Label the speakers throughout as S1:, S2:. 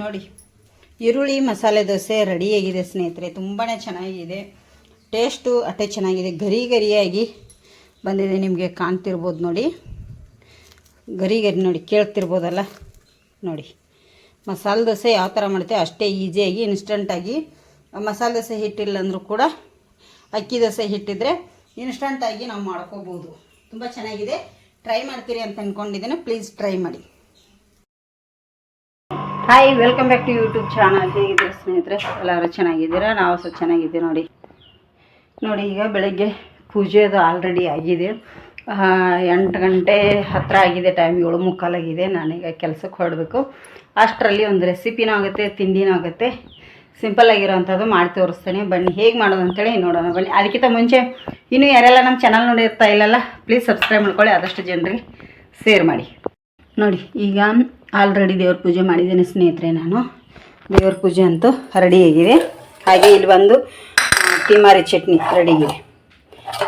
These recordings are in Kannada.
S1: ನೋಡಿ ಈರುಳ್ಳಿ ಮಸಾಲೆ ದೋಸೆ ರೆಡಿಯಾಗಿದೆ ಸ್ನೇಹಿತರೆ. ತುಂಬಾ ಚೆನ್ನಾಗಿದೆ, ಟೇಸ್ಟು ಅಷ್ಟೇ ಚೆನ್ನಾಗಿದೆ. ಗರಿ ಗರಿಯಾಗಿ ಬಂದಿದೆ, ನಿಮಗೆ ಕಾಣ್ತಿರ್ಬೋದು ನೋಡಿ. ಗರಿ ಗರಿ ನೋಡಿ, ಕೇಳ್ತಿರ್ಬೋದಲ್ಲ ನೋಡಿ. ಮಸಾಲೆ ದೋಸೆ ಯಾವ ಥರ ಮಾಡ್ತೇವೆ ಅಷ್ಟೇ ಈಸಿಯಾಗಿ ಇನ್ಸ್ಟಂಟಾಗಿ. ಮಸಾಲೆ ದೋಸೆ ಹಿಟ್ಟಿಲ್ಲ ಅಂದರೂ ಕೂಡ ಅಕ್ಕಿ ದೋಸೆ ಹಿಟ್ಟಿದ್ರೆ ಇನ್ಸ್ಟಂಟಾಗಿ ನಾವು ಮಾಡ್ಕೋಬೋದು. ತುಂಬ ಚೆನ್ನಾಗಿದೆ, ಟ್ರೈ ಮಾಡ್ತೀರಿ ಅಂತ ಅಂದ್ಕೊಂಡಿದ್ದೇನೆ. ಪ್ಲೀಸ್ ಟ್ರೈ ಮಾಡಿ. Hi, welcome back to YouTube channel. ಹೇಗಿದ್ದೀರಾ ಸ್ನೇಹಿತರೆ? ಎಲ್ಲರೂ ಚೆನ್ನಾಗಿದ್ದೀರಾ? ನಾವು ಸಹ ಚೆನ್ನಾಗಿದ್ದೀವಿ ನೋಡಿ. ಈಗ ಬೆಳಗ್ಗೆ ಪೂಜೆದು ಆಲ್ರೆಡಿ ಆಗಿದೆ. 8 ಗಂಟೆ ಹತ್ತಿರ ಆಗಿದೆ, ಟೈಮ್ 7:45 ಆಗಿದೆ. ನಾನೀಗ ಕೆಲಸಕ್ಕೆ ಹೊರಡಬೇಕು. ಅಷ್ಟರಲ್ಲಿ ಒಂದು ರೆಸಿಪಿನೂ ಆಗುತ್ತೆ, ತಿಂಡಿನೂ ಆಗುತ್ತೆ. ಸಿಂಪಲ್ಲಾಗಿರೋವಂಥದ್ದು ಮಾಡಿ ತೋರಿಸ್ತೇನೆ. ಬನ್ನಿ ಹೇಗೆ ಮಾಡೋದು ಅಂತೇಳಿ ನೋಡೋಣ ಬನ್ನಿ. ಅದಕ್ಕಿಂತ ಮುಂಚೆ ಇನ್ನೂ ಯಾರೆಲ್ಲ ನಮ್ಮ ಚಾನಲ್ ನೋಡಿರ್ತಾ ಇಲ್ಲಲ್ಲ, ಪ್ಲೀಸ್ ಸಬ್ಸ್ಕ್ರೈಬ್ ಮಾಡ್ಕೊಳ್ಳಿ, ಆದಷ್ಟು ಜನರಿಗೆ ಶೇರ್ ಮಾಡಿ. ನೋಡಿ ಈಗ ಆಲ್ರೆಡಿ ದೇವ್ರ ಪೂಜೆ ಮಾಡಿದ್ದೇನೆ ಸ್ನೇಹಿತರೆ. ನಾನು ದೇವ್ರ ಪೂಜೆ ಅಂತೂ ರೆಡಿಯಾಗಿದೆ. ಹಾಗೆ ಇಲ್ಲಿ ಬಂದು ತಿಮಾರಿ ಚಟ್ನಿ ರೆಡಿಗಿದೆ.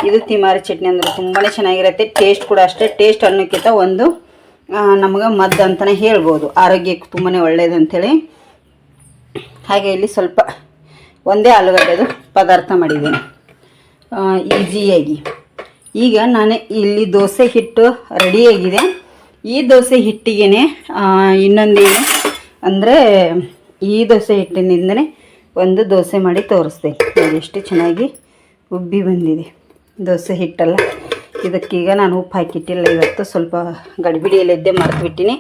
S1: ಇದು ತಿಮಾರಿ ಚಟ್ನಿ ಅಂದರೆ ತುಂಬಾ ಚೆನ್ನಾಗಿರುತ್ತೆ. ಟೇಸ್ಟ್ ಕೂಡ ಅಷ್ಟೇ. ಟೇಸ್ಟ್ ಅನ್ನೋಕ್ಕಿಂತ ಒಂದು ನಮಗೆ ಮದ್ದು ಅಂತಲೇ ಹೇಳ್ಬೋದು, ಆರೋಗ್ಯಕ್ಕೆ ತುಂಬಾ ಒಳ್ಳೆಯದು ಅಂಥೇಳಿ. ಹಾಗೆ ಇಲ್ಲಿ ಸ್ವಲ್ಪ ಒಂದೇ ಆಲೂಗಡ್ಡೆದು ಪದಾರ್ಥ ಮಾಡಿದ್ದೇನೆ ಈಸಿಯಾಗಿ. ಈಗ ನಾನು ಇಲ್ಲಿ ದೋಸೆ ಹಿಟ್ಟು ರೆಡಿಯಾಗಿದೆ. ಈ ದೋಸೆ ಹಿಟ್ಟಿಗೆ ಇನ್ನೊಂದೇನು ಅಂದರೆ, ಈ ದೋಸೆ ಹಿಟ್ಟಿನಿಂದನೇ ಒಂದು ದೋಸೆ ಮಾಡಿ ತೋರಿಸ್ತೇನೆ ನೋಡಿ. ಎಷ್ಟು ಚೆನ್ನಾಗಿ ಉಬ್ಬಿ ಬಂದಿದೆ ದೋಸೆ ಹಿಟ್ಟಲ್ಲ. ಇದಕ್ಕೀಗ ನಾನು ಉಪ್ಪು ಹಾಕಿಟ್ಟಿಲ್ಲ ಇವತ್ತು, ಸ್ವಲ್ಪ ಗಡಿಬಿಡಿಯಲ್ಲಿದ್ದೆ ಮರೆತುಬಿಟ್ಟಿನಿ.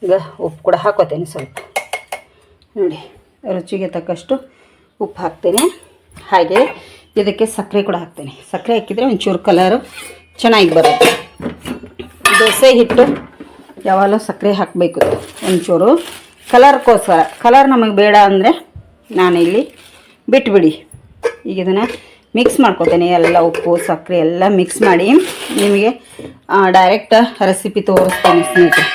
S1: ಈಗ ಉಪ್ಪು ಕೂಡ ಹಾಕೋತೇನೆ ಸ್ವಲ್ಪ ನೋಡಿ. ರುಚಿಗೆ ತಕ್ಕಷ್ಟು ಉಪ್ಪು ಹಾಕ್ತೇನೆ. ಹಾಗೆ ಇದಕ್ಕೆ ಸಕ್ಕರೆ ಕೂಡ ಹಾಕ್ತೇನೆ. ಸಕ್ಕರೆ ಹಾಕಿದರೆ ಒಂಚೂರು ಕಲರು ಚೆನ್ನಾಗಿ ಬರುತ್ತೆ. ದೋಸೆ ಹಿಟ್ಟು ಯಾವಾಗಲೂ ಸಕ್ಕರೆ ಹಾಕಬೇಕು ಒಂಚೂರು ಕಲರ್ಗೋಸ್ಕರ. ಕಲರ್ ನಮಗೆ ಬೇಡ ಅಂದರೆ ನಾನಿಲ್ಲಿ ಬಿಟ್ಬಿಡಿ. ಈಗ ಇದನ್ನು ಮಿಕ್ಸ್ ಮಾಡ್ಕೊತೇನೆ. ಎಲ್ಲ ಉಪ್ಪು ಸಕ್ಕರೆ ಎಲ್ಲ ಮಿಕ್ಸ್ ಮಾಡಿ ನಿಮಗೆ ಡೈರೆಕ್ಟ್ ರೆಸಿಪಿ ತೋರಿಸ್ತೇನೆ ಸ್ನೇಹಿತರೆ.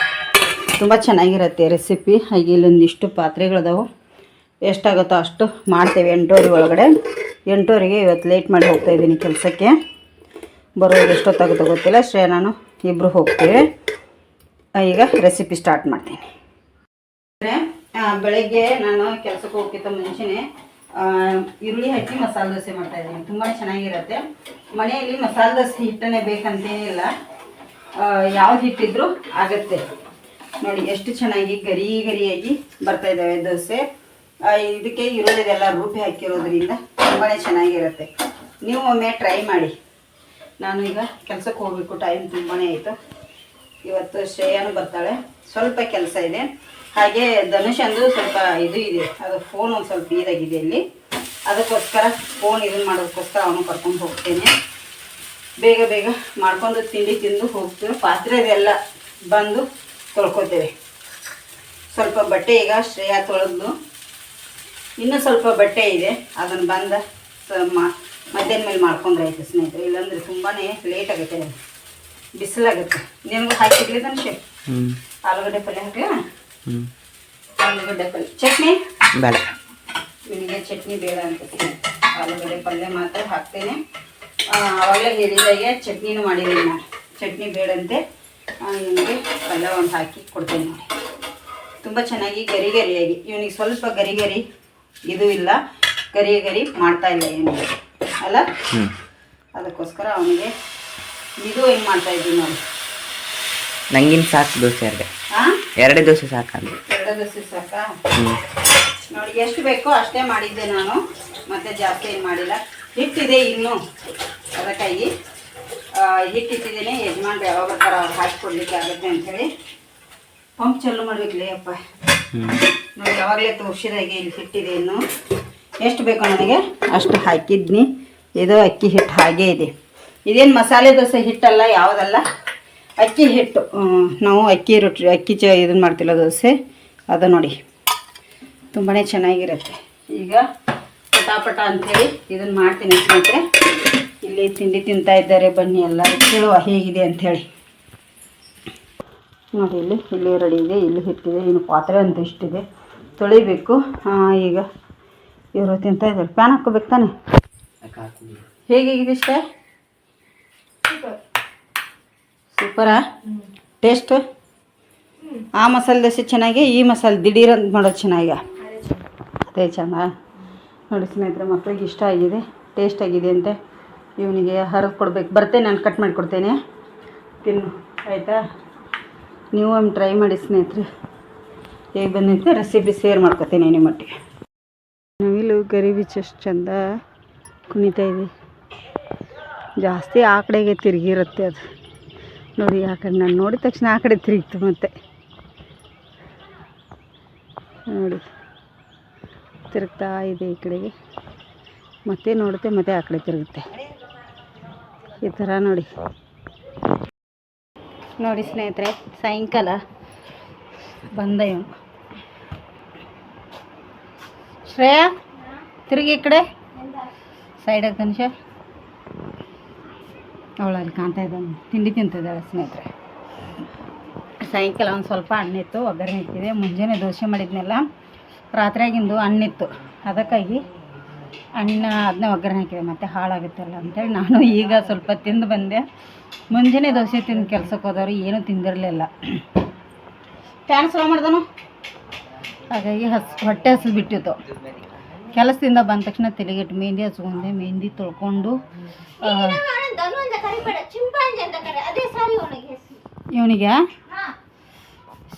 S1: ತುಂಬ ಚೆನ್ನಾಗಿರುತ್ತೆ ರೆಸಿಪಿ. ಹಾಗೆ ಇಲ್ಲೊಂದಿಷ್ಟು ಪಾತ್ರೆಗಳದಾವು, ಎಷ್ಟಾಗುತ್ತೋ ಅಷ್ಟು ಮಾಡ್ತೇವೆ. 8:30 ಒಳಗಡೆ. 8:30ಗೆ ಇವತ್ತು ಲೇಟ್ ಮಾಡಿ ಹೋಗ್ತಾಯಿದ್ದೀನಿ ಕೆಲಸಕ್ಕೆ. ಬರೋದು ಎಷ್ಟೊತ್ತಾಗುತ್ತೋ ಗೊತ್ತಿಲ್ಲ. ಶ್ರೇಯ ನಾನು ಇಬ್ಬರು ಹೋಗ್ತೀವಿ. ಈಗ ರೆಸಿಪಿ ಸ್ಟಾರ್ಟ್ ಮಾಡ್ತೀನಿ. ಬೆಳಗ್ಗೆ ನಾನು ಕೆಲಸಕ್ಕೆ ಹೋಗ್ತಿದ್ದ ಮುಂಚೆನೇ ಈರುಳ್ಳಿ ಹಾಕಿ ಮಸಾಲೆ ದೋಸೆ ಮಾಡ್ತಾಯಿದ್ದೀನಿ. ತುಂಬಾ ಚೆನ್ನಾಗಿರುತ್ತೆ. ಮನೆಯಲ್ಲಿ ಮಸಾಲೆ ದೋಸೆ ಹಿಟ್ಟನ್ನೇ ಬೇಕಂತೇನಿಲ್ಲ, ಯಾವ್ದು ಹಿಟ್ಟಿದ್ರೂ ಆಗುತ್ತೆ ನೋಡಿ. ಎಷ್ಟು ಚೆನ್ನಾಗಿ ಗರಿ ಗರಿಯಾಗಿ ಬರ್ತಾಯಿದ್ದಾವೆ ದೋಸೆ. ಇದಕ್ಕೆ ಈರುಳ್ಳಿದೆಲ್ಲ ರುಬ್ಬಿ ಹಾಕಿರೋದ್ರಿಂದ ತುಂಬಾ ಚೆನ್ನಾಗಿರುತ್ತೆ. ನೀವು ಒಮ್ಮೆ ಟ್ರೈ ಮಾಡಿ. ನಾನು ಈಗ ಕೆಲಸಕ್ಕೆ ಹೋಗಬೇಕು, ಟೈಮ್ ತುಂಬಾ ಆಯಿತು. ಇವತ್ತು ಶ್ರೇಯಾನು ಬರ್ತಾಳೆ, ಸ್ವಲ್ಪ ಕೆಲಸ ಇದೆ. ಹಾಗೆ ಧನುಷ್ ಅಂದು ಸ್ವಲ್ಪ ಇದು ಇದೆ, ಅದು ಫೋನ್ ಒಂದು ಸ್ವಲ್ಪ ಇದಾಗಿದೆ ಇಲ್ಲಿ. ಅದಕ್ಕೋಸ್ಕರ ಫೋನ್ ಇದನ್ನು ಮಾಡೋದಕ್ಕೋಸ್ಕರ ಅವನು ಕರ್ಕೊಂಡು ಹೋಗ್ತೇನೆ. ಬೇಗ ಬೇಗ ಮಾಡ್ಕೊಂಡು ತಿಂಡಿ ತಿಂದು ಹೋಗ್ತೀವಿ. ಪಾತ್ರೆದೆಲ್ಲ ಬಂದು ತೊಳ್ಕೊತೇವೆ. ಸ್ವಲ್ಪ ಬಟ್ಟೆ ಈಗ ಶ್ರೇಯಾ ತೊಳೆದು, ಇನ್ನೂ ಸ್ವಲ್ಪ ಬಟ್ಟೆ ಇದೆ, ಅದನ್ನು ಬಂದ ಮಧ್ಯಾಹ್ನ ಮೇಲೆ ಮಾಡ್ಕೊಂಡ್ರೆ ಆಯಿತು ಸ್ನೇಹಿತರೆ. ಇಲ್ಲಾಂದರೆ ತುಂಬಾ ಲೇಟ್ ಆಗುತ್ತೆ, ಬಿಸಿಲಾಗುತ್ತೆ. ನಿನಗೂ ಹಾಕಿಡ್ಲಿ ಧನುಷ್? ಆಲೂಗಡ್ಡೆ ಪಲ್ಯ ಹಾಕ್ಲಾ? ಆಲೂಗಡ್ಡೆ ಪಲ್ಯ ಚಟ್ನಿ ಬೇಡ, ನಿನಗೆ ಚಟ್ನಿ ಬೇಡ ಅಂತ ಆಲೂಗಡ್ಡೆ ಪಲ್ಯ ಮಾತ್ರ ಹಾಕ್ತೇನೆ. ಆವಾಗಲೇ ಹೇಳಿದಾಗೆ ಚಟ್ನಿನೂ ಮಾಡಿದ್ದೀನಿ ನಾನು. ಚಟ್ನಿ ಬೇಡಂತೆ ಇವನಿಗೆ ಪಲ್ಯ ಒಂದು ಹಾಕಿ ಕೊಡ್ತೇನೆ ನೋಡಿ. ತುಂಬ ಚೆನ್ನಾಗಿ ಗರಿ ಗರಿಯಾಗಿ. ಇವನಿಗೆ ಸ್ವಲ್ಪ ಗರಿ ಗರಿ ಇದು ಇಲ್ಲ, ಗರಿ ಗರಿ ಮಾಡ್ತಾ ಇಲ್ಲ ಇವನಿಗೆ ಅಲ್ಲ. ಅದಕ್ಕೋಸ್ಕರ ಅವನಿಗೆ ಇದು ಹೆಂಗೆ ಮಾಡ್ತಾಯಿದ್ದೀವಿ ನೋಡಿ.
S2: ನಂಗಿನ್ ಸಾಕು ದೋಸೆ ಎರಡೇ ದೋಸೆ ಸಾಕಲ್ಲ?
S1: 2 ದೋಸೆ ಸಾಕಾ ನೋಡಿ. ಎಷ್ಟು ಬೇಕೋ ಅಷ್ಟೇ ಮಾಡಿದ್ದೆ ನಾನು, ಮತ್ತೆ ಜಾಸ್ತಿ ಏನು ಮಾಡಿಲ್ಲ. ಹಿಟ್ಟಿದೆ ಇನ್ನೂ, ಅದಕ್ಕಾಗಿ ಹಿಟ್ಟಿಟ್ಟಿದ್ದೀನಿ. ಯಜಮಾನ್ರು ಯಾವಾಗ ಬರ್ತಾರೆ ಅವ್ರು ಹಾಕಿಕೊಡ್ಲಿಕ್ಕೆ ಆಗುತ್ತೆ ಅಂಥೇಳಿ ಪಂಪ್ ಚಾಲು ಮಾಡ್ಬೇಕಲೇ ಅಪ್ಪ ನೋಡಿ. ಯಾವಾಗಲೇ ತೋರಿಸಿದಾಗೆ ಇಲ್ಲಿ ಹಿಟ್ಟಿದೆ. ಇನ್ನು ಎಷ್ಟು ಬೇಕೋ ನನಗೆ ಅಷ್ಟು ಹಾಕಿದ್ನಿ. ಇದು ಅಕ್ಕಿ ಹಿಟ್ಟು ಹಾಗೇ ಇದೆ. ಇದೇನು ಮಸಾಲೆ ದೋಸೆ ಹಿಟ್ಟಲ್ಲ, ಯಾವುದಲ್ಲ, ಅಕ್ಕಿ ಹಿಟ್ಟು. ನಾವು ಅಕ್ಕಿ ರೊಟ್ಟಿ ಇದನ್ನು ಮಾಡ್ತಿಲ್ಲ ದೋಸೆ, ಅದು ನೋಡಿ ತುಂಬಾ ಚೆನ್ನಾಗಿರುತ್ತೆ. ಈಗ ಪಟಾಪಟ ಅಂಥೇಳಿ ಇದನ್ನು ಮಾಡ್ತೀನಿ ಸ್ನೇಹಿತರೆ. ಇಲ್ಲಿ ತಿಂಡಿ ತಿಂತಾ ಇದ್ದಾರೆ, ಬನ್ನಿ ಎಲ್ಲರೂ ಕೇಳುವ ಹೇಗಿದೆ ಅಂಥೇಳಿ ನೋಡಿ. ಇಲ್ಲಿ ರೆಡಿ ಇದೆ, ಇಲ್ಲಿ ಹಿಟ್ಟಿದೆ, ಇನ್ನು ಪಾತ್ರೆ ಅಂತ ಇಷ್ಟಿದೆ, ತೊಳಿಬೇಕು. ಈಗ ಇವರು ತಿಂತಾ ಇದ್ದಾರೆ. ಪ್ಯಾನ್ ಹಾಕ್ಕೋಬೇಕು ತಾನೆ? ಹೇಗಿದೆ ಇಷ್ಟ? ಸೂಪರಾ? ಟೇಸ್ಟು ಆ ಮಸಾಲೆ ದೋಸೆ ಚೆನ್ನಾಗಿ, ಈ ಮಸಾಲೆ ದಿಢೀರ್ ಅಂತ ಮಾಡೋದು ಚೆನ್ನಾಗಿ. ಅದೇ ಚೆಂದ ನೋಡಿ ಸ್ನೇಹಿತರೆ. ಮಕ್ಕಳಿಗೆ ಇಷ್ಟ ಆಗಿದೆ, ಟೇಸ್ಟ್ ಆಗಿದೆ ಅಂತೆ. ಇವನಿಗೆ ಹರಿದು ಕೊಡ್ಬೇಕು. ಬರ್ತೇನೆ, ನಾನು ಕಟ್ ಮಾಡಿಕೊಡ್ತೇನೆ, ತಿನ್ನು ಆಯಿತಾ. ನೀವು ಒಮ್ಮೆ ಟ್ರೈ ಮಾಡಿ ಸ್ನೇಹಿತರೆ, ಹೇಗೆ ಬಂದೈತೆ ರೆಸಿಪಿ ಶೇರ್ ಮಾಡ್ಕೊತೀನಿ ನಿಮ್ಮೊಟ್ಟಿಗೆ. ನವಿಲು ಗರಿಬಿಚ್ಚ ಎಷ್ಟು ಚಂದ ಕುಣಿತಾ ಇದೆ. ಜಾಸ್ತಿ ಆ ಕಡೆಗೆ ತಿರುಗಿರುತ್ತೆ ಅದು ನೋಡಿ. ಆ ಕಡೆ ನಾನು ನೋಡಿದ ತಕ್ಷಣ ಆ ಕಡೆ ತಿರುಗಿತು. ಮತ್ತೆ ನೋಡಿ ತಿರುಗ್ತಾ ಇದೆ ಈ ಕಡೆಗೆ, ಮತ್ತೆ ನೋಡುತ್ತೆ, ಮತ್ತೆ ಆ ಕಡೆ ತಿರುಗುತ್ತೆ. ಈ ಥರ ನೋಡಿ ನೋಡಿ ಸ್ನೇಹಿತರೆ. ಸಾಯಂಕಾಲ ಬಂದ ಇವನು. ಶ್ರೇಯಾ ತಿರುಗಿ ಈ ಕಡೆ ಸೈಡಾಗಿ ತನಿಷ. ಅವಳು ಅಲ್ಲಿ ಕಾಣ್ತಾ ಇದ್ದಾನೆ, ತಿಂಡಿ ತಿಂತಿದ್ದಾಳೆ ಸ್ನೇಹಿತರೆ. ಸಾಯಂಕಾಲ ಒಂದು ಸ್ವಲ್ಪ ಹಣ್ಣಿತ್ತು, ಒಗ್ಗರಣೆ ಇಟ್ಟಿದೆ. ಮುಂಜಾನೆ ದೋಸೆ ಮಾಡಿದ್ನೆಲ್ಲ, ರಾತ್ರಿಯಾಗಿಂದು ಹಣ್ಣಿತ್ತು, ಅದಕ್ಕಾಗಿ ಹಣ್ಣ ಅದನ್ನ ಒಗ್ಗರಣೆ ಹಾಕಿದೆ. ಮತ್ತು ಹಾಳಾಗುತ್ತಲ್ಲ ಅಂಥೇಳಿ ನಾನು ಈಗ ಸ್ವಲ್ಪ ತಿಂದು ಬಂದೆ. ಮುಂಜಾನೆ ದೋಸೆ ತಿಂದು ಕೆಲ್ಸಕ್ಕೆ ಹೋದವರು ಏನೂ ತಿಂದಿರಲಿಲ್ಲ. ಫ್ಯಾನ್ ಸ್ಲೋ ಮಾಡ್ದನು, ಹಾಗಾಗಿ ಹೊಟ್ಟೆ ಹಸಿದು ಬಿಟ್ಟಿತ್ತು. ಕೆಲಸದಿಂದ ಬಂದ ತಕ್ಷಣ ತಲೆಗೆಟ್ಟು ಮೆಹಂದಿ ಹಚ್ಕೊಂಡೆ. ಮೆಹಂದಿ ತೊಳ್ಕೊಂಡು ಇವನಿಗೆ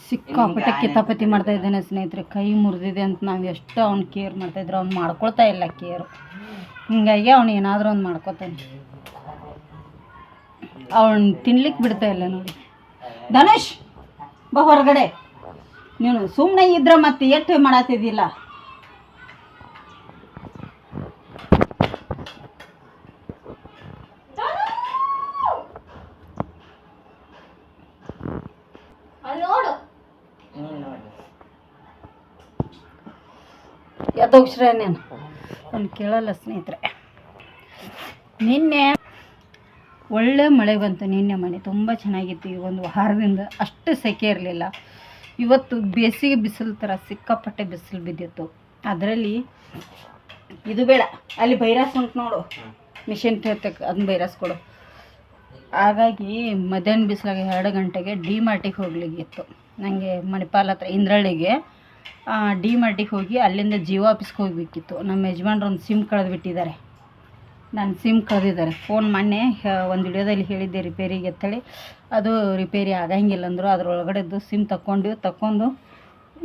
S1: ಸಿಕ್ಕಾಪಟ್ಟೆ ಕಿತಾಪತಿ ಮಾಡ್ತಾ ಇದ್ದಾನೆ ಸ್ನೇಹಿತರೆ. ಕೈ ಮುರಿದಿದೆ ಅಂತ ನಾವು ಎಷ್ಟು ಅವ್ನು ಕೇರ್ ಮಾಡ್ತಾಯಿದ್ರು, ಅವ್ನು ಮಾಡ್ಕೊಳ್ತಾ ಇಲ್ಲ ಕೇರು. ಹಿಂಗಾಗಿ ಅವ್ನು ಏನಾದರೂ ಒಂದು ಮಾಡ್ಕೊತಾನೆ. ಅವನು ತಿನ್ಲಿಕ್ಕೆ ಬಿಡ್ತಾ ಇಲ್ಲ ನೋಡಿ. ಧನುಷ್ ಬಾ ಹೊರಗಡೆ. ನೀನು ಸುಮ್ಮನೆ ಇದ್ರೆ ಮತ್ತೆ ಎಷ್ಟು ಮಾಡತ್ತಿದ್ದಿಲ್ಲ. ಯಾದೋಕ್ಷರ ನೀನು ಅವ್ನು ಕೇಳಲ್ಲ ಸ್ನೇಹಿತರೆ. ನಿನ್ನೆ ಒಳ್ಳೆ ಮಳೆ ಬಂತು. ನಿನ್ನೆ ಮಳೆ ತುಂಬ ಚೆನ್ನಾಗಿತ್ತು. ಈ ಒಂದು ವಾರದಿಂದ ಅಷ್ಟು ಸೆಕೆ ಇರಲಿಲ್ಲ. ಇವತ್ತು ಬೇಸಿಗೆ ಬಿಸಿಲು ಥರ ಸಿಕ್ಕಾಪಟ್ಟೆ ಬಿಸಿಲು ಬಿದ್ದಿತ್ತು. ಅದರಲ್ಲಿ ಇದು ಬೇಡ, ಅಲ್ಲಿ ಬೈರಾಸ್ ಉಂಟು ನೋಡು, ಮಿಷಿನ್ ತೇರ್ತಕ್ಕೆ ಅದನ್ನ ಬೈರಾಸ್ ಕೊಡು. ಹಾಗಾಗಿ ಮಧ್ಯಾಹ್ನ ಬಿಸಿಲಾಗ 2 ಗಂಟೆಗೆ ಡಿ ಮಾರ್ಟಿಗೆ ಹೋಗ್ಲಿಕ್ಕಿತ್ತು ನನಗೆ. ಮಣಿಪಾಲ್ ಹತ್ರ ಇಂದ್ರಳ್ಳಿಗೆ ಡಿ ಮಾರ್ಟಿಗೆ ಹೋಗಿ ಅಲ್ಲಿಂದ ಜಿಯೋ ಆಫೀಸ್ಗೆ ಹೋಗಬೇಕಿತ್ತು. ನಮ್ಮ ಯಜಮಾನ್ರು ಒಂದು ಸಿಮ್ ಕಳೆದು ಬಿಟ್ಟಿದ್ದಾರೆ. ನನ್ನ ಸಿಮ್ ಕಳೆದಿದ್ದಾರೆ. ಫೋನ್ ಮೊನ್ನೆ ಒಂದು ವಿಡಿಯೋದಲ್ಲಿ ಹೇಳಿದ್ದೆ ರಿಪೇರಿಗೆ ಅಂತೇಳಿ. ಅದು ರಿಪೇರಿ ಆಗಂಗಿಲ್ಲ ಅಂದರು. ಅದರೊಳಗಡೆದ್ದು ಸಿಮ್ ತಗೊಂಡು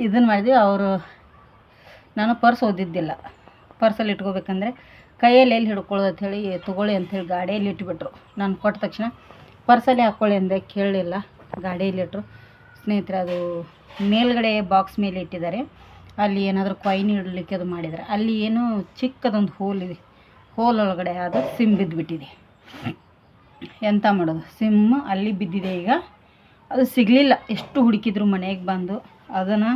S1: ಇದನ್ನು ಮಾಡಿದ್ವಿ. ಅವರು ನಾನು ಪರ್ಸ್ ಓದಿದ್ದಿಲ್ಲ. ಪರ್ಸಲ್ಲಿ ಇಟ್ಕೋಬೇಕಂದ್ರೆ ಕೈಯಲ್ಲಿ ಎಲ್ಲಿ ಹಿಡ್ಕೊಳ್ಳೋದು ಅಂಥೇಳಿ ತೊಗೊಳ್ಳಿ ಅಂಥೇಳಿ ಗಾಡಿಯಲ್ಲಿ ಇಟ್ಬಿಟ್ರು. ನಾನು ಕೊಟ್ಟ ತಕ್ಷಣ ಪರ್ಸಲ್ಲಿ ಹಾಕ್ಕೊಳ್ಳಿ ಅಂದೆ, ಕೇಳಲಿಲ್ಲ, ಗಾಡಿಯಲ್ಲಿ ಇಟ್ಟರು ಸ್ನೇಹಿತರೆ. ಅದು ಮೇಲ್ಗಡೆ ಬಾಕ್ಸ್ ಮೇಲೆ ಇಟ್ಟಿದ್ದಾರೆ. ಅಲ್ಲಿ ಏನಾದರೂ ಕಾಯಿನ್ ಇಡಲಿಕ್ಕೆ ಅದು ಮಾಡಿದ್ದಾರೆ. ಅಲ್ಲಿ ಏನೋ ಚಿಕ್ಕದೊಂದು ಹೋಲ್ ಇದೆ. ಹೋಲ್ ಒಳಗಡೆ ಅದು ಸಿಮ್ ಬಿದ್ದುಬಿಟ್ಟಿದೆ. ಎಂತ ಮಾಡೋದು, ಸಿಮ್ ಅಲ್ಲಿ ಬಿದ್ದಿದೆ. ಈಗ ಅದು ಸಿಗಲಿಲ್ಲ. ಎಷ್ಟು ಹುಡುಕಿದ್ರು ಮನೆಗೆ ಬಂದು ಅದನ್ನು.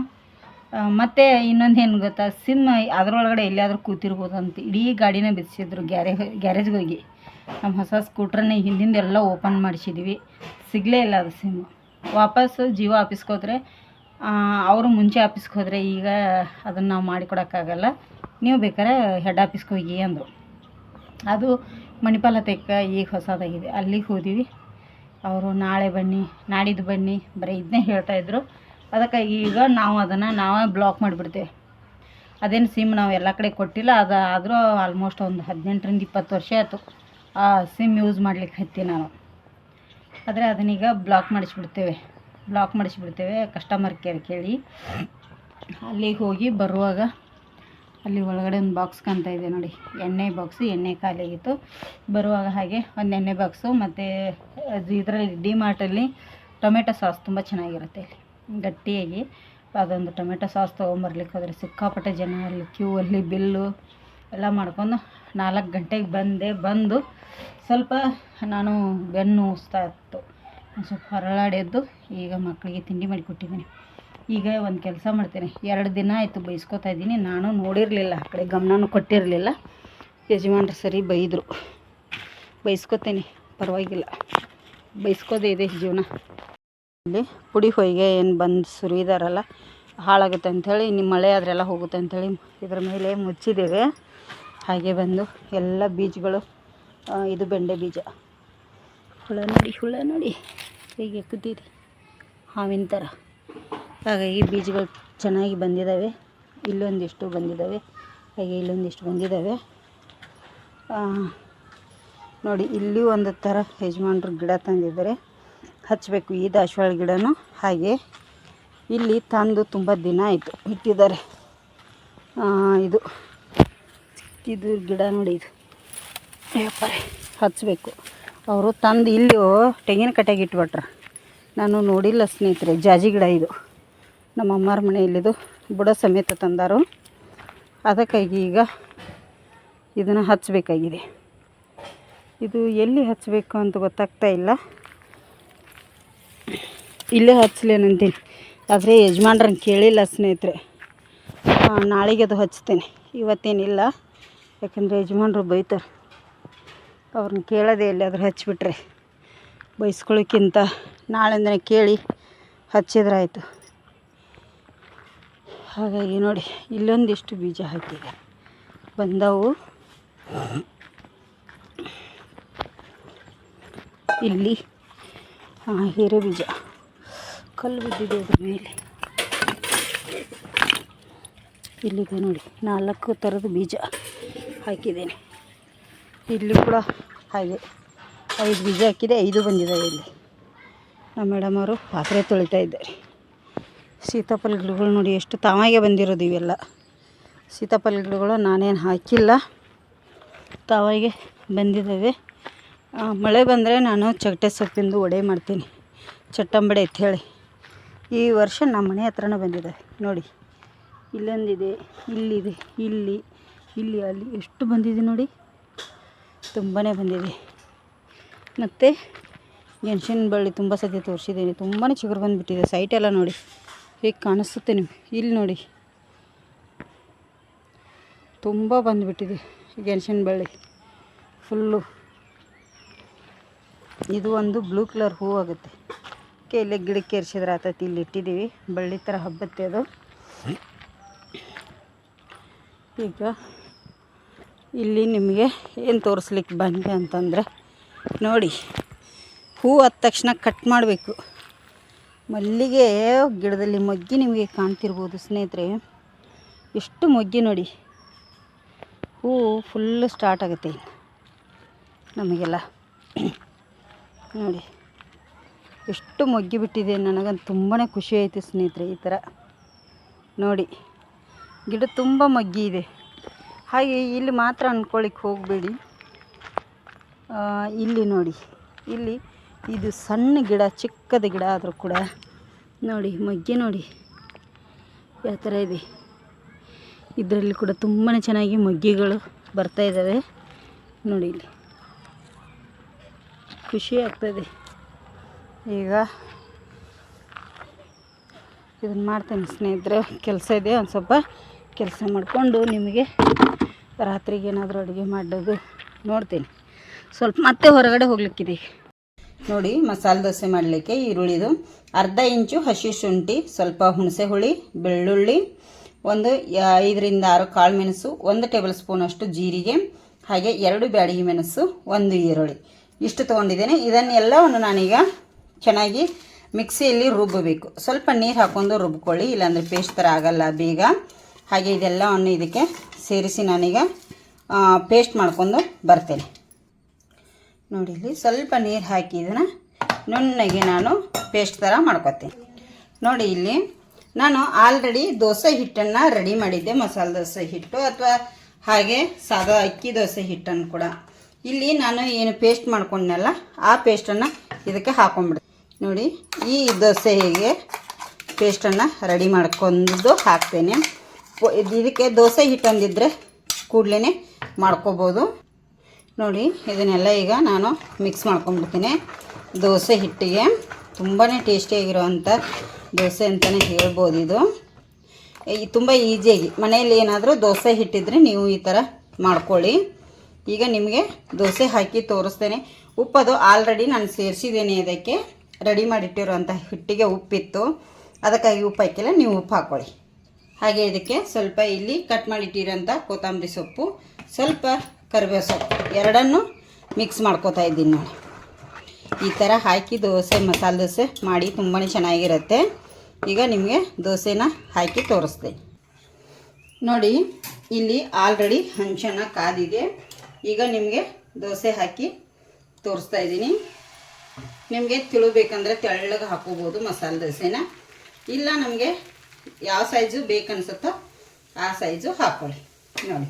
S1: ಮತ್ತು ಇನ್ನೊಂದು ಏನು ಗೊತ್ತಾ, ಸಿಮ್ ಅದರೊಳಗಡೆ ಎಲ್ಲಿಯಾದರೂ ಕೂತಿರ್ಬೋದು ಅಂತ ಇಡೀ ಗಾಡಿನ ಬಿಡಿಸಿದ್ರು. ಗ್ಯಾರೇಜ್ಗೆ ಹೋಗಿ ನಮ್ಮ ಹೊಸ ಸ್ಕೂಟ್ರನ್ನೇ ಹಿಂದಿಂದೆಲ್ಲ ಓಪನ್ ಮಾಡಿಸಿದ್ವಿ. ಸಿಗಲೇ ಇಲ್ಲ ಅದು ಸಿಮ್. ವಾಪಸ್ಸು ಜಿಯೋ ಆಫೀಸ್ಗೆ ಹೋದರೆ ಅವರು ಮುಂಚೆ ಆಫೀಸ್ಗೆ ಹೋದರೆ ಈಗ ಅದನ್ನು ನಾವು ಮಾಡಿಕೊಡೋಕ್ಕಾಗಲ್ಲ, ನೀವು ಬೇಕಾದ್ರೆ ಹೆಡ್ ಆಫೀಸ್ಗೆ ಹೋಗಿ ಅಂದರು. ಅದು ಮಣಿಪಾಲ್ ಹತ್ತಕ್ಕೆ ಈಗ ಹೊಸದಾಗಿದೆ. ಅಲ್ಲಿಗೆ ಹೋದಿವಿ. ಅವರು ನಾಳೆ ಬನ್ನಿ, ನಾಡಿದ್ದು ಬನ್ನಿ, ಬರೀ ಇದನ್ನೇ ಹೇಳ್ತಾಯಿದ್ರು. ಅದಕ್ಕಾಗಿ ಈಗ ನಾವು ಅದನ್ನು ನಾವೇ ಬ್ಲಾಕ್ ಮಾಡಿಬಿಡ್ತೇವೆ. ಅದೇನು ಸಿಮ್ ನಾವು ಎಲ್ಲ ಕಡೆ ಕೊಟ್ಟಿಲ್ಲ. ಅದು ಆದರೂ ಆಲ್ಮೋಸ್ಟ್ ಒಂದು 18ರಿಂದ 20 ವರ್ಷ ಆಯಿತು ಆ ಸಿಮ್ ಯೂಸ್ ಮಾಡ್ಲಿಕ್ಕೆ ಹತ್ತಿ ನಾನು. ಆದರೆ ಅದನ್ನೀಗ ಬ್ಲಾಕ್ ಮಾಡಿಸ್ಬಿಡ್ತೇವೆ. ಕಸ್ಟಮರ್ ಕೇರ್ ಕೇಳಿ ಅಲ್ಲಿಗೆ ಹೋಗಿ ಬರುವಾಗ ಅಲ್ಲಿ ಒಳಗಡೆ ಒಂದು ಬಾಕ್ಸ್ ಕಾಣ್ತಾ ಇದೆ ನೋಡಿ, ಎಣ್ಣೆ ಬಾಕ್ಸು. ಎಣ್ಣೆ ಖಾಲಿ ಆಗಿತ್ತು. ಬರುವಾಗ ಹಾಗೆ ಒಂದು ಎಣ್ಣೆ ಬಾಕ್ಸು. ಮತ್ತು ಇದರಲ್ಲಿ ಡಿ ಮಾರ್ಟಲ್ಲಿ ಟೊಮೆಟೊ ಸಾಸ್ ತುಂಬ ಚೆನ್ನಾಗಿರುತ್ತೆ. ಇಲ್ಲಿ ಗಟ್ಟಿಯಾಗಿ ಅದೊಂದು ಟೊಮೆಟೊ ಸಾಸ್ ತೊಗೊಂಬರ್ಲಿಕ್ಕೆ ಹೋದರೆ ಸಿಕ್ಕಾಪಟ್ಟೆ ಜನ ಅಲ್ಲಿ ಕ್ಯೂ ಅಲ್ಲಿ ಬಿಲ್ಲು ಎಲ್ಲ ಮಾಡ್ಕೊಂಡು 4 ಗಂಟೆಗೆ ಬಂದು ಸ್ವಲ್ಪ ನಾನು ಬೆನ್ನು ಊಸ್ತಾ ಇತ್ತು. ಸ್ವಲ್ಪ ಹೊರಳಾಡೆದ್ದು ಈಗ ಮಕ್ಕಳಿಗೆ ತಿಂಡಿ ಮಾಡಿಕೊಟ್ಟಿದ್ದೀನಿ. ಈಗ ಒಂದು ಕೆಲಸ ಮಾಡ್ತೇನೆ. 2 ದಿನ ಆಯಿತು ಬೈಸ್ಕೊತಾ ಇದ್ದೀನಿ. ನಾನು ನೋಡಿರಲಿಲ್ಲ, ಆ ಕಡೆ ಗಮನನೂ ಕೊಟ್ಟಿರಲಿಲ್ಲ. ಯಜಮಾನ್ರು ಸರಿ ಬೈದರು. ಬೈಸ್ಕೊತೀನಿ, ಪರವಾಗಿಲ್ಲ, ಬೈಸ್ಕೋದೇ ಇದೆ ಜೀವನ. ಅಲ್ಲಿ ಪುಡಿ ಹೊಯ್ಗೆ ಏನು ಬಂದು ಸುರಿದಾರಲ್ಲ, ಹಾಳಾಗುತ್ತೆ ಅಂಥೇಳಿ, ನಿಮ್ಮ ಮಳೆ ಆದರೆಲ್ಲ ಹೋಗುತ್ತೆ ಅಂಥೇಳಿ ಇದ್ರ ಮೇಲೆ ಮುಚ್ಚಿದ್ದೇವೆ. ಹಾಗೆ ಬಂದು ಎಲ್ಲ ಬೀಜಗಳು, ಇದು ಬೆಂಡೆ ಬೀಜ. ಹುಳ ನೋಡಿ ಹೇಗೆ ಕುದ್ದಿದೆ ಹಾವಿನ ಥರ. ಹಾಗಾಗಿ ಬೀಜಗಳು ಚೆನ್ನಾಗಿ ಬಂದಿದ್ದಾವೆ. ಇಲ್ಲೊಂದಿಷ್ಟು ಬಂದಿದ್ದಾವೆ, ಹಾಗೆ ಇಲ್ಲೊಂದಿಷ್ಟು ಬಂದಿದ್ದಾವೆ. ನೋಡಿ ಇಲ್ಲಿ ಒಂದು ಥರ ಯಜಮಾನ್ರು ಗಿಡ ತಂದಿದ್ದಾರೆ, ಹಚ್ಚಬೇಕು ಈ ದಾಸವಾಳ ಗಿಡನೂ. ಹಾಗೆ ಇಲ್ಲಿ ತಂದು ತುಂಬ ದಿನ ಆಯಿತು ಇಟ್ಟಿದ್ದಾರೆ. ಇದು ಗಿಡ ನೋಡಿ, ಇದು ಹಚ್ಚಬೇಕು. ಅವರು ತಂದು ಇಲ್ಲಿ ತೆಂಗಿನ ಕಟ್ಟೆಗೆ ಇಟ್ಬಿಟ್ರ. ನಾನು ನೋಡಿಲ್ಲ ಸ್ನೇಹಿತರೆ. ಜಾಜಿ ಗಿಡ ಇದು, ನಮ್ಮ ಅಮ್ಮರ ಮನೆಯಲ್ಲಿದು ಬುಡ ಸಮೇತ ತಂದಾರು. ಅದಕ್ಕಾಗಿ ಈಗ ಇದನ್ನು ಹಚ್ಚಬೇಕಾಗಿದೆ. ಇದು ಎಲ್ಲಿ ಹಚ್ಚಬೇಕು ಅಂತ ಗೊತ್ತಾಗ್ತಾ ಇಲ್ಲ. ಇಲ್ಲೇ ಹಚ್ಚಲೇನಂತೀನಿ, ಆದರೆ ಯಜಮಾನ್ರನ್ನ ಕೇಳಿಲ್ಲ ಸ್ನೇಹಿತರೆ. ನಾಳೆಗೆ ಅದು ಹಚ್ತೇನೆ, ಇವತ್ತೇನಿಲ್ಲ. ಯಾಕಂದರೆ ಯಜಮಾನ್ರು ಬೈತಾರೆ. ಅವ್ರನ್ನ ಕೇಳೋದೇ ಎಲ್ಲಿಯಾದ್ರೂ ಹಚ್ಚಿಬಿಟ್ರೆ, ಬೈಸ್ಕೊಳ್ಳೋಕ್ಕಿಂತ ನಾಳೆಂದರೆ ಕೇಳಿ ಹಚ್ಚಿದ್ರಾಯ್ತು. ಹಾಗಾಗಿ ನೋಡಿ ಇಲ್ಲೊಂದಿಷ್ಟು ಬೀಜ ಹಾಕಿದೆ, ಬಂದವು. ಇಲ್ಲಿ ಹೀರೆ ಬೀಜ ಕಲ್ಲು ಬಿದ್ದಿದೆ ಅದ್ರ ಮೇಲೆ. ಇಲ್ಲಿದೆ ನೋಡಿ, 4 ಥರದ ಬೀಜ ಹಾಕಿದ್ದೇನೆ. ಇಲ್ಲಿ ಕೂಡ ಹಾಗೆ 5 ಬೀಜ ಹಾಕಿದೆ, 5 ಬಂದಿದ್ದಾವೆ. ಇಲ್ಲಿ ನಮ್ಮ ಮೇಡಮ್ ಅವರು ಪಾತ್ರೆ ತೊಳಿತಾ ಇದ್ದಾರೆ. ಸೀತಾಫಲ ಗಿಡಗಳು ನೋಡಿ ಎಷ್ಟು ತಾವಾಗೆ ಬಂದಿರೋದು ಇವೆಲ್ಲ. ಸೀತಾಫಲ ಗಿಡಗಳು ನಾನೇನು ಹಾಕಿಲ್ಲ, ತಾವಾಗೆ ಬಂದಿದ್ದಾವೆ. ಮಳೆ ಬಂದರೆ ನಾನು ಚಗಟೆ ಸೊಪ್ಪಿಂದು ವಡೆ ಮಾಡ್ತೀನಿ, ಚಟ್ಟಂಬಡೆ ಅಂತ ಹೇಳಿ. ಈ ವರ್ಷ ನಮ್ಮ ಮನೆ ಹತ್ರನೇ ಬಂದಿದೆ ನೋಡಿ. ಇಲ್ಲೊಂದಿದೆ, ಇಲ್ಲಿದೆ, ಇಲ್ಲಿ ಅಲ್ಲಿ ಎಷ್ಟು ಬಂದಿದೆ ನೋಡಿ, ತುಂಬಾ ಬಂದಿದೆ. ಮತ್ತು ಗೆಣಸಿನ ಬಳ್ಳಿ ತುಂಬ ಸತಿ ತೋರಿಸಿದ್ದೀನಿ, ತುಂಬಾ ಚಿಗುರು ಬಂದುಬಿಟ್ಟಿದೆ. ಸೈಟೆಲ್ಲ ನೋಡಿ ಹೇಗೆ ಕಾಣಿಸುತ್ತೆ ನಿಮಗೆ. ಇಲ್ಲಿ ನೋಡಿ ತುಂಬ ಬಂದುಬಿಟ್ಟಿದೆ ಗೆಣಸಿನ ಬಳ್ಳಿ ಫುಲ್ಲು. ಇದು ಒಂದು ಬ್ಲೂ ಕಲರ್ ಹೂವು ಆಗುತ್ತೆ. ಇಲ್ಲೇ ಗಿಡಕ್ಕೆ ಏರಿಸಿದ್ರೆ ಆತೈತಿ. ಇಲ್ಲಿ ಇಟ್ಟಿದ್ದೀವಿ, ಬಳ್ಳಿ ಥರ ಹಬ್ಬತ್ತೆ ಅದು. ಈಗ ಇಲ್ಲಿ ನಿಮಗೆ ಏನು ತೋರಿಸ್ಲಿಕ್ಕೆ ಬಂದೆ ಅಂತಂದರೆ ನೋಡಿ, ಹೂ ಆದ ತಕ್ಷಣ ಕಟ್ ಮಾಡಬೇಕು. ಮಲ್ಲಿಗೆ ಗಿಡದಲ್ಲಿ ಮೊಗ್ಗಿ ನಿಮಗೆ ಕಾಣ್ತಿರ್ಬೋದು ಸ್ನೇಹಿತರೆ, ಎಷ್ಟು ಮೊಗ್ಗಿ ನೋಡಿ. ಹೂ ಫುಲ್ಲು ಸ್ಟಾರ್ಟ್ ಆಗುತ್ತೆ ನಮಗೆಲ್ಲ ನೋಡಿ, ಎಷ್ಟು ಮೊಗ್ಗಿ ಬಿಟ್ಟಿದೆ. ನನಗಂತೂ ತುಂಬಾ ಖುಷಿ ಆಯಿತು ಸ್ನೇಹಿತರೆ. ಈ ಥರ ನೋಡಿ, ಗಿಡ ತುಂಬ ಮೊಗ್ಗಿ ಇದೆ. ಹಾಗೆ ಇಲ್ಲಿ ಮಾತ್ರ ಅಂದ್ಕೊಳ್ಳಿಕ್ಕೆ ಹೋಗಬೇಡಿ. ಇಲ್ಲಿ ನೋಡಿ, ಇಲ್ಲಿ ಇದು ಸಣ್ಣ ಗಿಡ, ಚಿಕ್ಕದ ಗಿಡ ಆದರೂ ಕೂಡ ನೋಡಿ ಮೊಗ್ಗಿ ನೋಡಿ ಯಾವ ಥರ ಇದೆ. ಇದರಲ್ಲಿ ಕೂಡ ತುಂಬಾ ಚೆನ್ನಾಗಿ ಮೊಗ್ಗಿಗಳು ಬರ್ತಾ ಇದ್ದಾವೆ ನೋಡಿ. ಇಲ್ಲಿ ಖುಷಿ ಆಗ್ತದೆ. ಈಗ ಇದನ್ನು ಮಾಡ್ತೇನೆ ಸ್ನೇಹಿತರೆ, ಕೆಲಸ ಇದೆ. ಒಂದು ಸ್ವಲ್ಪ ಕೆಲಸ ಮಾಡಿಕೊಂಡು ನಿಮಗೆ ರಾತ್ರಿಗೆ ಏನಾದರೂ ಅಡುಗೆ ಮಾಡೋದು ನೋಡ್ತೀನಿ. ಸ್ವಲ್ಪ ಮತ್ತೆ ಹೊರಗಡೆ ಹೋಗ್ಲಿಕ್ಕಿದೆ ನೋಡಿ. ಮಸಾಲೆ ದೋಸೆ ಮಾಡಲಿಕ್ಕೆ ಈರುಳ್ಳಿದು 1/2 ಇಂಚು ಹಸಿ ಶುಂಠಿ, ಸ್ವಲ್ಪ ಹುಣಸೆ ಹುಳಿ, ಬೆಳ್ಳುಳ್ಳಿ, ಒಂದು 5 ರಿಂದ 6 ಕಾಳು ಮೆಣಸು, 1 ಟೇಬಲ್ ಸ್ಪೂನ್ ಅಷ್ಟು ಜೀರಿಗೆ, ಹಾಗೆ 2 ಬ್ಯಾಡಗಿ ಮೆಣಸು, 1 ಈರುಳ್ಳಿ, ಇಷ್ಟು ತೊಗೊಂಡಿದ್ದೇನೆ. ಇದನ್ನೆಲ್ಲವನ್ನು ನಾನೀಗ ಚೆನ್ನಾಗಿ ಮಿಕ್ಸಿಯಲ್ಲಿ ರುಬ್ಬಬೇಕು. ಸ್ವಲ್ಪ ನೀರು ಹಾಕ್ಕೊಂಡು ರುಬ್ಕೊಳ್ಳಿ, ಇಲ್ಲಾಂದರೆ ಪೇಸ್ಟ್ ಥರ ಆಗಲ್ಲ ಬೇಗ. ಹಾಗೆ ಇದೆಲ್ಲವನ್ನು ಇದಕ್ಕೆ ಸೇರಿಸಿ ನಾನೀಗ ಪೇಸ್ಟ್ ಮಾಡ್ಕೊಂಡು ಬರ್ತೇನೆ ನೋಡಿ. ಇಲ್ಲಿ ಸ್ವಲ್ಪ ನೀರು ಹಾಕಿ ಇದನ್ನು ನುಣ್ಣಗೆ ನಾನು ಪೇಸ್ಟ್ ಥರ ಮಾಡ್ಕೊತೀನಿ ನೋಡಿ. ಇಲ್ಲಿ ನಾನು ಆಲ್ರೆಡಿ ದೋಸೆ ಹಿಟ್ಟನ್ನು ರೆಡಿ ಮಾಡಿದ್ದೆ, ಮಸಾಲೆ ದೋಸೆ ಹಿಟ್ಟು ಅಥವಾ ಹಾಗೆ ಸಾದಾ ಅಕ್ಕಿ ದೋಸೆ ಹಿಟ್ಟನ್ನು ಕೂಡ. ಇಲ್ಲಿ ನಾನು ಏನು ಪೇಸ್ಟ್ ಮಾಡ್ಕೊಂಡನಲ್ಲ ಆ ಪೇಸ್ಟನ್ನು ಇದಕ್ಕೆ ಹಾಕೊಂಡ್ಬಿಡ್ತೀನಿ ನೋಡಿ. ಈ ದೋಸೆಗೆ ಪೇಸ್ಟನ್ನು ರೆಡಿ ಮಾಡ್ಕೊಂಡು ಹಾಕ್ತೇನೆ. ಇದಕ್ಕೆ ದೋಸೆ ಹಿಟ್ಟೊಂದಿದ್ದರೆ ಕೂಡಲೇ ಮಾಡ್ಕೋಬೋದು ನೋಡಿ. ಇದನ್ನೆಲ್ಲ ಈಗ ನಾನು ಮಿಕ್ಸ್ ಮಾಡ್ಕೊಂಡ್ಬಿಡ್ತೀನಿ. ದೋಸೆ ಹಿಟ್ಟಿಗೆ ತುಂಬಾ ಟೇಸ್ಟಿಯಾಗಿರೋವಂಥ ದೋಸೆ ಅಂತಲೇ ಹೇಳ್ಬೋದು. ಇದು ತುಂಬ ಈಸಿಯಾಗಿ ಮನೆಯಲ್ಲಿ ಏನಾದರೂ ದೋಸೆ ಹಿಟ್ಟಿದ್ರೆ ನೀವು ಈ ಥರ ಮಾಡ್ಕೊಳ್ಳಿ. ಈಗ ನಿಮಗೆ ದೋಸೆ ಹಾಕಿ ತೋರಿಸ್ತೇನೆ. ಉಪ್ಪದು ಆಲ್ರೆಡಿ ನಾನು ಸೇರಿಸಿದ್ದೇನೆ. ಇದಕ್ಕೆ ರೆಡಿ ಮಾಡಿಟ್ಟಿರೋಂಥ ಹಿಟ್ಟಿಗೆ ಉಪ್ಪಿತ್ತು, ಅದಕ್ಕಾಗಿ ಉಪ್ಪು ಹಾಕಿಲ್ಲ, ನೀವು ಉಪ್ಪು ಹಾಕ್ಕೊಳ್ಳಿ. ಹಾಗೆ ಇದಕ್ಕೆ ಸ್ವಲ್ಪ ಇಲ್ಲಿ ಕಟ್ ಮಾಡಿಟ್ಟಿರೋಂಥ ಕೊತ್ತಂಬರಿ ಸೊಪ್ಪು, ಸ್ವಲ್ಪ ಕರಿಬೇವು ಸೊಪ್ಪು, ಎರಡನ್ನೂ ಮಿಕ್ಸ್ ಮಾಡ್ಕೋತಾ ಇದ್ದೀನಿ ನೋಡಿ. ಈ ಥರ ಹಾಕಿ ದೋಸೆ, ಮಸಾಲೆ ದೋಸೆ ಮಾಡಿ ತುಂಬಾ ಚೆನ್ನಾಗಿರುತ್ತೆ. ಈಗ ನಿಮಗೆ ದೋಸೆನ ಹಾಕಿ ತೋರಿಸ್ತೀನಿ ನೋಡಿ. ಇಲ್ಲಿ ಆಲ್ರೆಡಿ ಹಂಚನ ಕಾದಿದೆ. ಈಗ ನಿಮಗೆ ದೋಸೆ ಹಾಕಿ ತೋರಿಸ್ತಾ ಇದ್ದೀನಿ. ನಿಮಗೆ ತಿಳಬೇಕಂದ್ರೆ ತೆಳ್ಳಗೆ ಹಾಕೋಬೋದು ಮಸಾಲೆ ದೋಸೆನ, ಇಲ್ಲ ನಮಗೆ ಯಾವ ಸೈಜು ಬೇಕನ್ಸುತ್ತೋ ಆ ಸೈಜು ಹಾಕ್ಕೊಳ್ಳಿ. ನೋಡಿ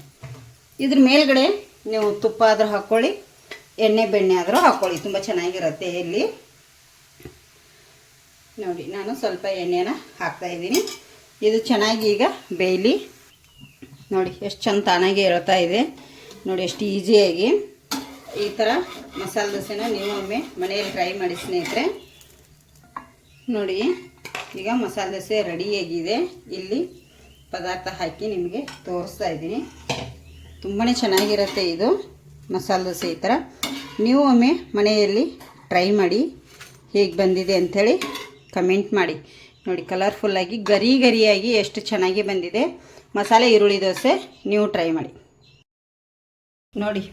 S1: ಇದ್ರ ಮೇಲ್ಗಡೆ ನೀವು ತುಪ್ಪ ಆದರೂ ಹಾಕ್ಕೊಳ್ಳಿ, ಎಣ್ಣೆ ಬೆಣ್ಣೆ ಆದರೂ ಹಾಕ್ಕೊಳ್ಳಿ, ತುಂಬ ಚೆನ್ನಾಗಿರುತ್ತೆ. ಇಲ್ಲಿ ನೋಡಿ ನಾನು ಸ್ವಲ್ಪ ಎಣ್ಣೆನ ಹಾಕ್ತಾಯಿದ್ದೀನಿ. ಇದು ಚೆನ್ನಾಗಿ ಈಗ ಬೇಯಲಿ. ನೋಡಿ ಎಷ್ಟು ಚಂದ ತಾನಾಗಿ ಹೇಳ್ತಾ ಇದೆ ನೋಡಿ, ಎಷ್ಟು ಈಸಿಯಾಗಿ. ಈ ಥರ ಮಸಾಲೆ ದೋಸೆನ ನೀವು ಒಮ್ಮೆ ಮನೆಯಲ್ಲಿ ಟ್ರೈ ಮಾಡಿ ಸ್ನೇಹಿತರೆ. ನೋಡಿ ಈಗ ಮಸಾಲೆ ದೋಸೆ ರೆಡಿಯಾಗಿದೆ. ಇಲ್ಲಿ ಪದಾರ್ಥ ಹಾಕಿ ನಿಮಗೆ ತೋರಿಸ್ತಾ ಇದ್ದೀನಿ. ತುಂಬಾ ಚೆನ್ನಾಗಿರುತ್ತೆ ಇದು ಮಸಾಲೆ ದೋಸೆ. ಈ ಥರ ನೀವು ಒಮ್ಮೆ ಮನೆಯಲ್ಲಿ ಟ್ರೈ ಮಾಡಿ, ಹೇಗೆ ಬಂದಿದೆ ಅಂಥೇಳಿ ಕಮೆಂಟ್ ಮಾಡಿ. ನೋಡಿ ಕಲರ್ಫುಲ್ಲಾಗಿ ಗರಿ ಗರಿಯಾಗಿ ಎಷ್ಟು ಚೆನ್ನಾಗಿ ಬಂದಿದೆ ಮಸಾಲೆ ಈರುಳ್ಳಿ ದೋಸೆ. ನೀವು ಟ್ರೈ ಮಾಡಿ ನೋಡಿ.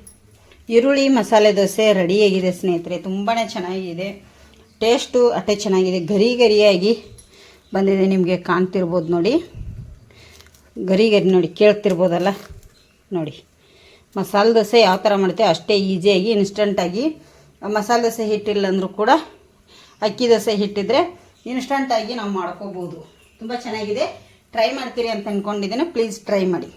S1: ಈರುಳ್ಳಿ ಮಸಾಲೆ ದೋಸೆ ರೆಡಿಯಾಗಿದೆ ಸ್ನೇಹಿತರೆ. ತುಂಬಾ ಚೆನ್ನಾಗಿದೆ, ಟೇಸ್ಟು ಅಷ್ಟೇ ಚೆನ್ನಾಗಿದೆ. ಗರಿ ಗರಿಯಾಗಿ ಬಂದಿದೆ, ನಿಮಗೆ ಕಾಣ್ತಿರ್ಬೋದು ನೋಡಿ. ಗರಿ ಗರಿ ನೋಡಿ, ಕೇಳ್ತಿರ್ಬೋದಲ್ಲ ನೋಡಿ. ಮಸಾಲೆ ದೋಸೆ ಯಾವ ಥರ ಮಾಡ್ತೇವೆ ಅಷ್ಟೇ ಈಸಿಯಾಗಿ ಇನ್ಸ್ಟಂಟಾಗಿ. ಮಸಾಲೆ ದೋಸೆ ಹಿಟ್ಟಿಲ್ಲ ಅಂದರೂ ಕೂಡ ಅಕ್ಕಿ ದೋಸೆ ಹಿಟ್ಟಿದ್ರೆ ಇನ್ಸ್ಟಂಟಾಗಿ ನಾವು ಮಾಡ್ಕೋಬೋದು. ತುಂಬ ಚೆನ್ನಾಗಿದೆ. ಟ್ರೈ ಮಾಡ್ತೀರಿ ಅಂತ ಅಂದ್ಕೊಂಡಿದ್ದೇನೆ. ಪ್ಲೀಸ್ ಟ್ರೈ ಮಾಡಿ.